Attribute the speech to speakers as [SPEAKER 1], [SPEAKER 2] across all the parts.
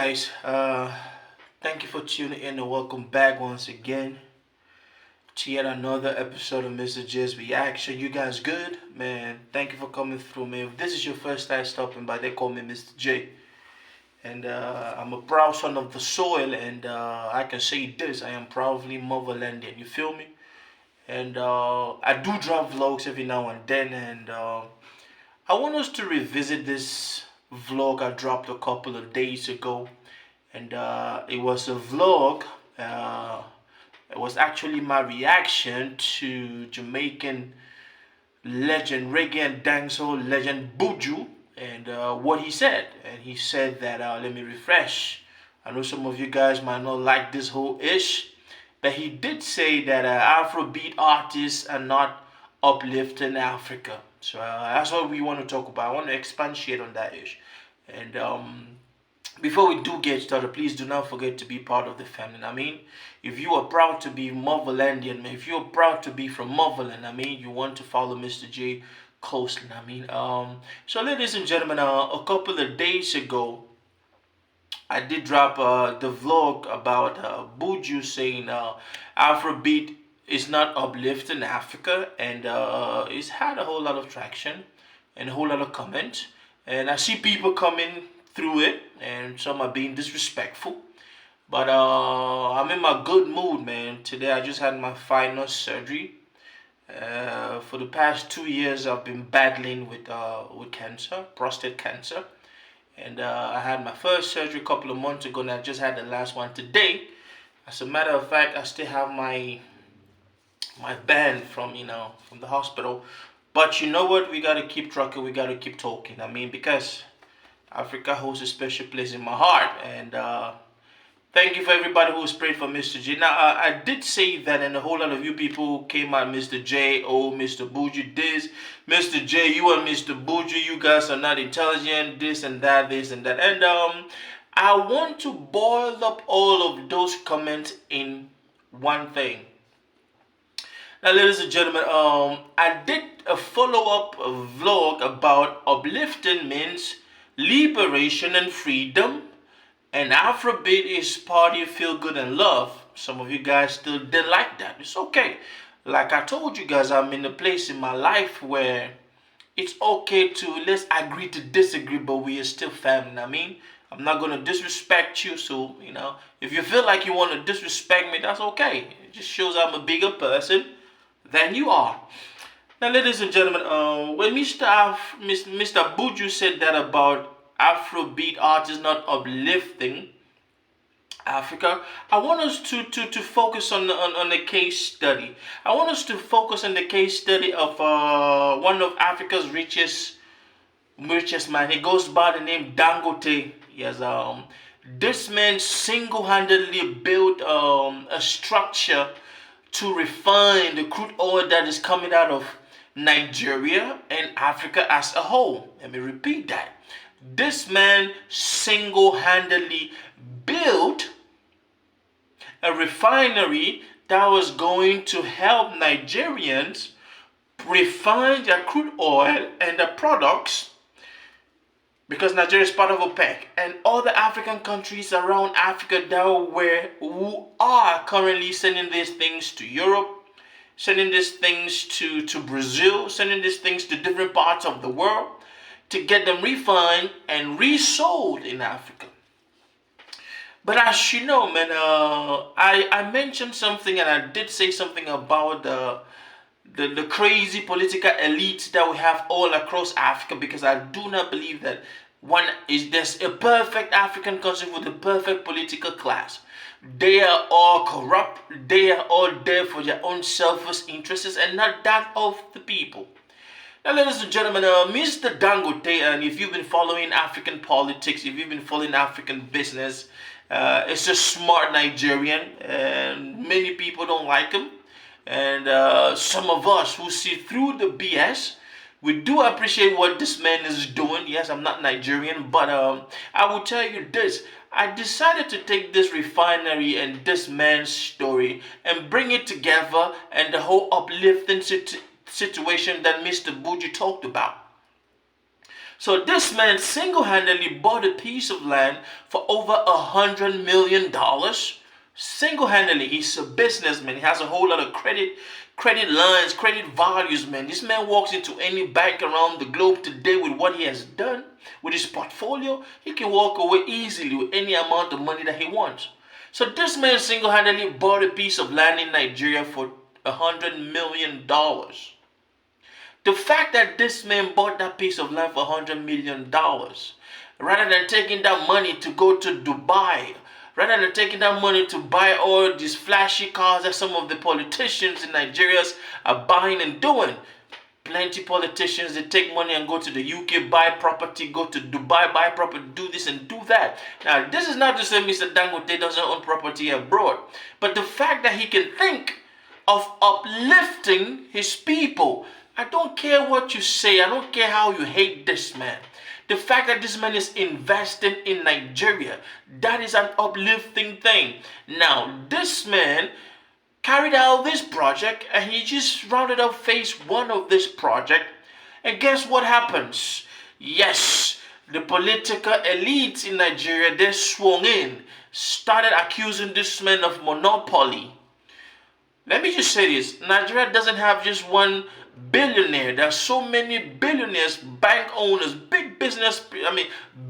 [SPEAKER 1] guys, thank you for tuning in and welcome back once again to yet another episode of Mr. J's Reaction. You guys good? Man, thank you for coming through, man. If this is your first time stopping by, they call me Mr. J. And I'm a proud son of the soil, and I can say this, I am proudly motherlandian, you feel me? And I do drop vlogs every now and then, and I want us to revisit this vlog I dropped a couple of days ago, and it was a vlog. It was actually my reaction to Jamaican legend, reggae and dancehall legend Buju, and what he said. And he said that, let me refresh. I know some of you guys might not like this whole ish, but he did say that Afrobeat artists are not uplifting Africa. So that's what we want to talk about. I want to expatiate on that ish. And before we do get started, please do not forget to be part of the family. I mean, if you are proud to be motherlandian, if you're proud to be from motherland, I mean, you want to follow Mr. J closely. I mean, so ladies and gentlemen, a couple of days ago, I did drop the vlog about Buju saying Afrobeat is not uplifting Africa, and it's had a whole lot of traction and a whole lot of comments. And I see people coming through it, and some are being disrespectful. But I'm in my good mood, man. Today I just had my final surgery. For the past 2 years, I've been battling with cancer, prostate cancer. And I had my first surgery a couple of months ago, and I just had the last one today. As a matter of fact, I still have my band from the hospital. But you know what? We gotta keep trucking. We gotta keep talking. I mean, because Africa holds a special place in my heart, and thank you for everybody who's prayed for Mr. J. Now, I did say that, and a whole lot of you people came at Mr. J. Oh, Mr. Buju this, Mr. J. You and Mr. Buju, you guys are not intelligent. This and that, and I want to boil up all of those comments in one thing. Now, ladies and gentlemen, I did a follow-up vlog about uplifting means liberation and freedom, and Afrobeat is party, feel good, and love. Some of you guys still didn't like that. It's okay. Like I told you guys, I'm in a place in my life where it's okay to let's agree to disagree, but we are still family. I mean, I'm not gonna disrespect you, so if you feel like you want to disrespect me, that's okay. It just shows I'm a bigger person than you are. Now, ladies and gentlemen, when Mr. Buju said that about Afrobeat artists not uplifting Africa, I want us to focus on a case study. I want us to focus on the case study of one of Africa's richest man. He goes by the name Dangote. Yes, this man single-handedly built a structure to refine the crude oil that is coming out of Nigeria and Africa as a whole. Let me repeat that. This man single-handedly built a refinery that was going to help Nigerians refine their crude oil and the products, because Nigeria is part of OPEC, and other African countries around Africa who are currently sending these things to Europe, sending these things to Brazil, sending these things to different parts of the world to get them refined and resold in Africa. But as you know, man, I mentioned something, and I did say something about the crazy political elites that we have all across Africa, because I do not believe that there's a perfect African country with a perfect political class. They are all corrupt. They are all there for their own selfish interests and not that of the people. Now, ladies and gentlemen, Mr. Dangote, and if you've been following African politics, if you've been following African business, it's a smart Nigerian, and many people don't like him. And some of us who see through the BS, we do appreciate what this man is doing. Yes, I'm not Nigerian, but I will tell you this. I decided to take this refinery and this man's story and bring it together, and the whole uplifting situation that Mr. Buju talked about. So this man single-handedly bought a piece of land for over $100 million. Single-handedly. He's a businessman. He has a whole lot of credit lines, credit values, man. This man walks into any bank around the globe today with what he has done, with his portfolio. He can walk away easily with any amount of money that he wants. So this man single-handedly bought a piece of land in Nigeria for $100 million. The fact that this man bought that piece of land for $100 million, rather than taking that money to go to Dubai, rather than taking that money to buy all these flashy cars that some of the politicians in Nigeria are buying and doing. Plenty politicians, they take money and go to the UK, buy property, go to Dubai, buy property, do this and do that. Now, this is not to say Mr. Dangote doesn't own property abroad, but the fact that he can think of uplifting his people. I don't care what you say. I don't care how you hate this man. The fact that this man is investing in Nigeria, that is an uplifting thing. Now, this man carried out this project and he just rounded up phase 1 of this project. And guess what happens? Yes, the political elites in Nigeria, they swung in, started accusing this man of monopoly. Let me just say this. Nigeria doesn't have just one billionaire. There are so many billionaires, bank owners, big business,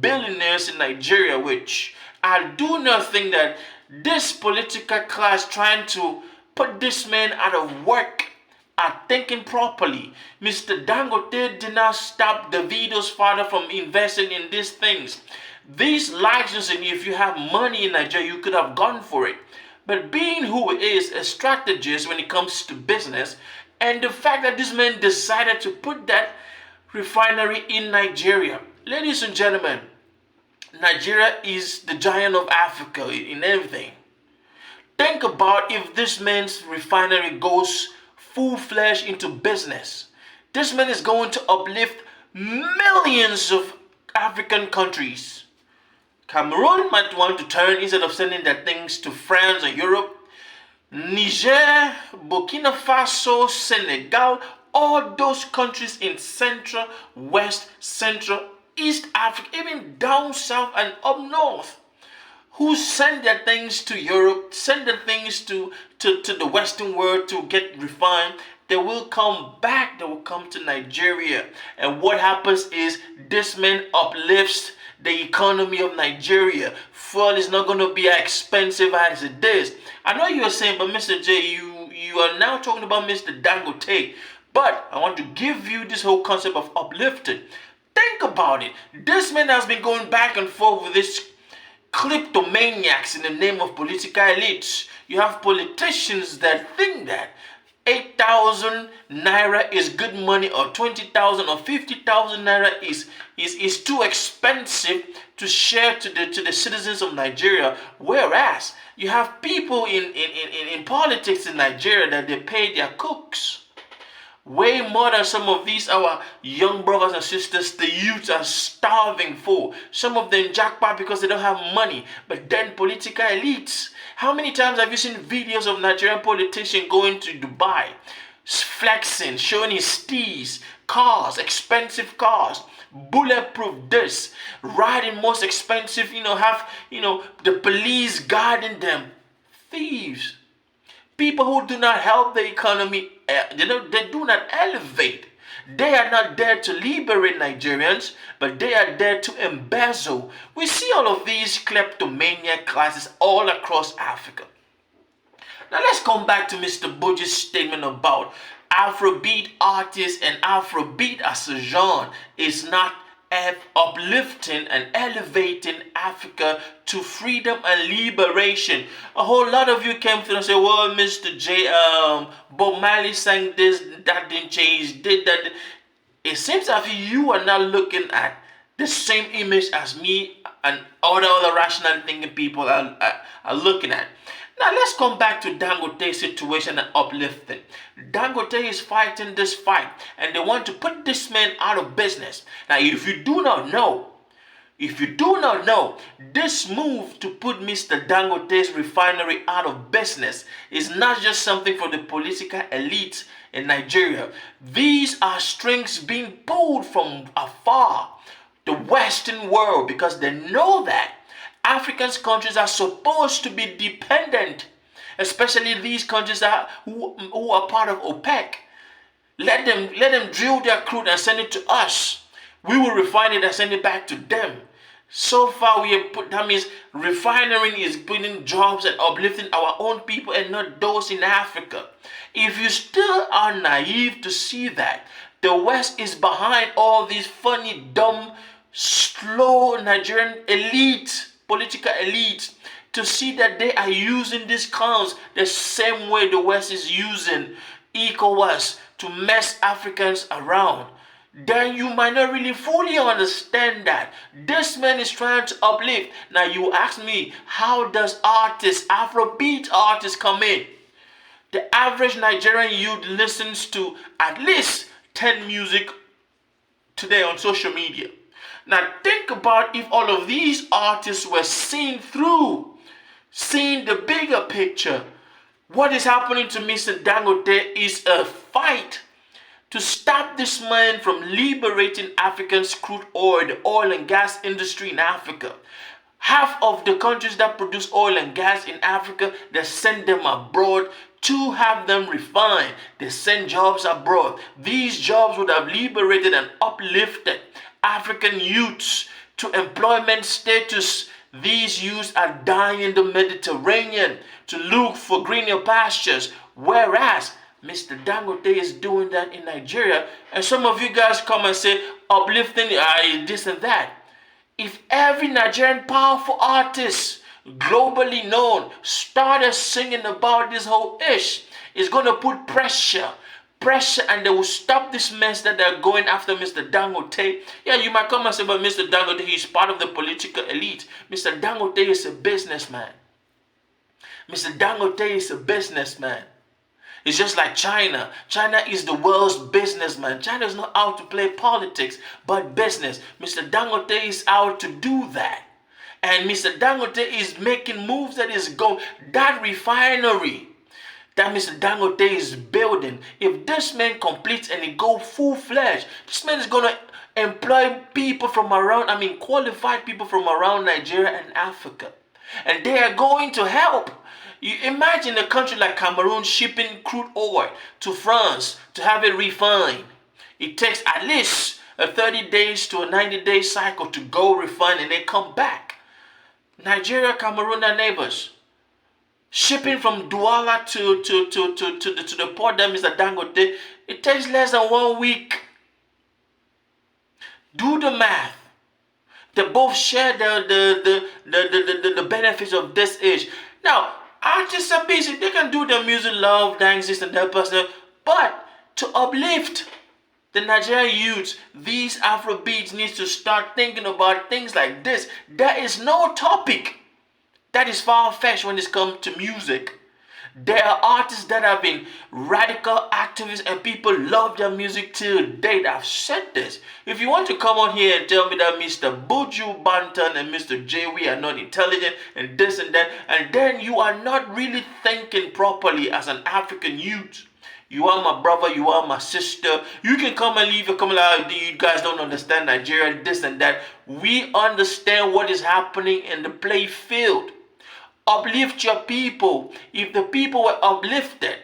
[SPEAKER 1] billionaires in Nigeria, which I do not think that this political class trying to put this man out of work are thinking properly. Mr. Dangote did not stop Davido's father from investing in these things. These licensing, if you have money in Nigeria, you could have gone for it. But being who he is, a strategist when it comes to business, and the fact that this man decided to put that refinery in Nigeria. Ladies and gentlemen, Nigeria is the giant of Africa in everything. Think about if this man's refinery goes full-fledged into business. This man is going to uplift millions of African countries. Cameroon might want to turn, instead of sending their things to France or Europe. Niger, Burkina Faso, Senegal, all those countries in Central, West, Central, East Africa, even down south and up north, who send their things to Europe, send their things to the Western world to get refined, they will come back, they will come to Nigeria. And what happens is this man uplifts the economy of Nigeria. Fuel is not going to be as expensive as it is. I know you are saying, but Mr. J, you are now talking about Mr. Dangote. But I want to give you this whole concept of uplifting. Think about it. This man has been going back and forth with this kleptomaniacs in the name of political elites. You have politicians that think that 8,000 naira is good money, or 20,000 or 50,000 naira is too expensive to share to the citizens of Nigeria. Whereas you have people in politics in Nigeria that they pay their cooks way more than some of these our young brothers and sisters the youths are starving for. Some of them jackpot because they don't have money. But then political elites. How many times have you seen videos of Nigerian politicians going to Dubai, flexing, showing his steez, cars, expensive cars, bulletproof this, riding most expensive, have, the police guarding them. Thieves. People who do not help the economy, they do not elevate. They are not there to liberate Nigerians, but they are there to embezzle. We see all of these kleptomaniac classes all across Africa. Now let's come back to Mr. Buji's statement about Afrobeat artists and Afrobeat as a genre is not uplifting and elevating Africa to freedom and liberation. A whole lot of you came through and say, well, Mr. J, Bob Marley sang this, that didn't change, did that. It seems as if you are not looking at the same image as me and all the other rational thinking people are looking at. Now let's come back to Dangote's situation and uplifting. Dangote is fighting this fight and they want to put this man out of business. Now if you do not know, this move to put Mr. Dangote's refinery out of business is not just something for the political elite in Nigeria. These are strings being pulled from afar, the Western world, because they know that African countries are supposed to be dependent, especially these countries who are part of OPEC. Let them drill their crude and send it to us. We will refine it and send it back to them. So far, we have put, that means refining is putting jobs and uplifting our own people and not those in Africa. If you still are naive to see that the West is behind all these funny, dumb, slow Nigerian elite, political elites, to see that they are using these clowns the same way the West is using ECOWAS to mess Africans around, then you might not really fully understand that this man is trying to uplift. Now you ask me, how does Afrobeat artists come in? The average Nigerian youth listens to at least 10 music today on social media. Now think about if all of these artists were seeing the bigger picture. What is happening to Mr. Dangote is a fight to stop this man from liberating Africa's crude oil, the oil and gas industry in Africa. Half of the countries that produce oil and gas in Africa, they send them abroad to have them refined. They send jobs abroad. These jobs would have liberated and uplifted African youths to employment status. These youths are dying in the Mediterranean to look for greener pastures, whereas Mr. Dangote is doing that in Nigeria. And some of you guys come and say, uplifting this and that. If every Nigerian powerful artist, globally known, started singing about this whole ish, it's going to put pressure, and they will stop this mess that they're going after Mr. Dangote. Yeah, you might come and say, but Mr. Dangote, he's part of the political elite. Mr. Dangote is a businessman. Mr. Dangote is a businessman. It's just like China. China is the world's businessman. China is not out to play politics, but business. Mr. Dangote is out to do that. And Mr. Dangote is making moves that is going, that refinery that Mr. Dangote is building, if this man completes and it go full-fledged, this man is going to employ people from around, qualified people from around Nigeria and Africa. And they are going to help. You imagine a country like Cameroon shipping crude oil to France to have it refined. It takes at least a 30 days to a 90-day cycle to go refine and then come back. Nigeria, Cameroon are neighbors. Shipping from Douala to the port that Mr. Dangote, it takes less than 1 week. Do the math. They both share the benefits of this age. Now, artists are busy. They can do their music, love, dance, and that person. But to uplift the Nigerian youths, these Afrobeats needs to start thinking about things like this. There is no topic that is far-fetched when it comes to music. There are artists that have been radical activists and people love their music till date. I've said this. If you want to come on here and tell me that Mr. Buju Banton and Mr. J.W. are not intelligent and this and that, and then you are not really thinking properly as an African youth. You are my brother, you are my sister. You can come and leave, you guys don't understand Nigeria, this and that. We understand what is happening in the play field. Uplift your people. If the people were uplifted,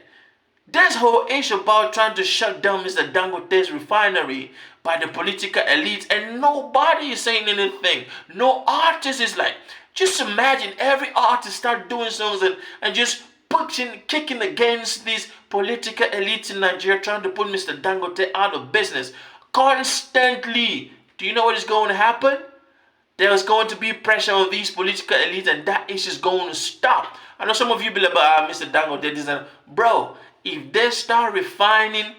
[SPEAKER 1] this whole issue about trying to shut down Mr. Dangote's refinery by the political elites and nobody is saying anything. No artist is like, just imagine every artist start doing songs and just kicking against these political elites in Nigeria trying to put Mr. Dangote out of business constantly. Do you know what is going to happen? There's going to be pressure on these political elites and that issue is going to stop. I know some of you be like, Mr. Dangote, this and bro, if they start refining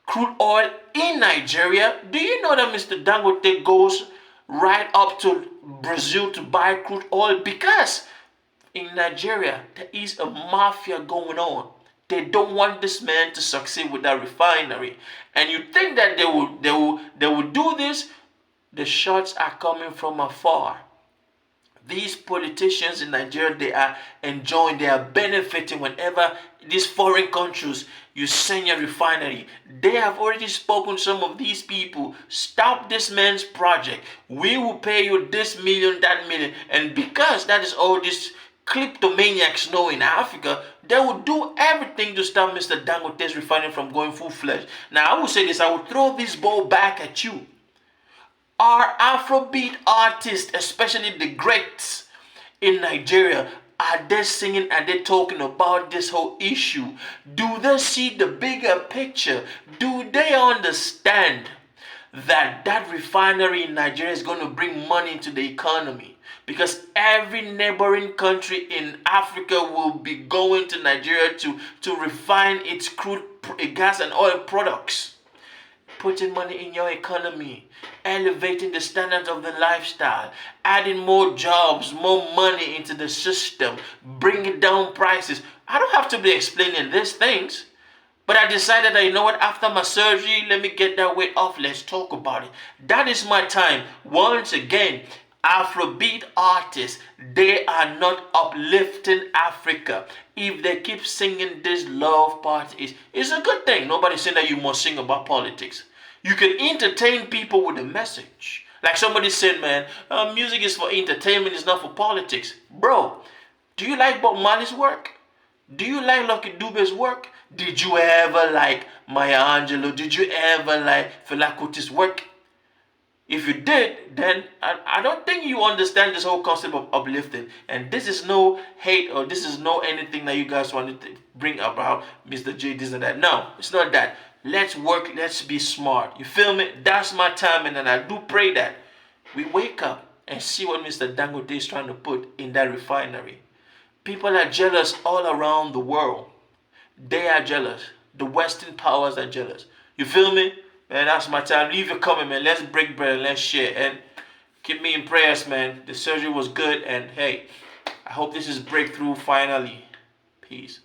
[SPEAKER 1] crude oil in Nigeria, do you know that Mr. Dangote goes right up to Brazil to buy crude oil? Because in Nigeria, there is a mafia going on. They don't want this man to succeed with that refinery. And you think that they will do this? The shots are coming from afar. These politicians in Nigeria, they are enjoying, they are benefiting whenever these foreign countries, you send your refinery. They have already spoken to some of these people. Stop this man's project. We will pay you this million, that million. And because that is all these kleptomaniacs know in Africa, they will do everything to stop Mr. Dangote's refinery from going full-fledged. Now, I will say this. I will throw this ball back at you. Are Afrobeat artists, especially the greats in Nigeria, are they singing and they talking about this whole issue? Do they see the bigger picture? Do they understand that that refinery in Nigeria is going to bring money into the economy? Because every neighboring country in Africa will be going to Nigeria to refine its crude gas and oil products. Putting money in your economy, elevating the standards of the lifestyle, adding more jobs, more money into the system, bringing down prices. I don't have to be explaining these things. But I decided that, you know what, after my surgery, let me get that weight off. Let's talk about it. That is my time. Once again, Afrobeat artists, they are not uplifting Africa. If they keep singing this love parties, it's a good thing. Nobody's saying that you must sing about politics. You can entertain people with a message. Like somebody said, man, music is for entertainment, it's not for politics. Bro, do you like Bob Marley's work? Do you like Lucky Dube's work? Did you ever like Maya Angelou? Did you ever like Fela Kuti's work? If you did, then I don't think you understand this whole concept of uplifting. And this is no hate or this is no anything that you guys want to bring about Mr. J, this and that. No, it's not that. Let's work, let's be smart. You feel me? That's my time, and then I do pray that we wake up and see what Mr. Dangote is trying to put in that refinery. People are jealous all around the world. They are jealous. The Western powers are jealous. You feel me? Man, that's my time. Leave your comment, man. Let's break bread and let's share. And keep me in prayers, man. The surgery was good. And hey, I hope this is breakthrough finally. Peace.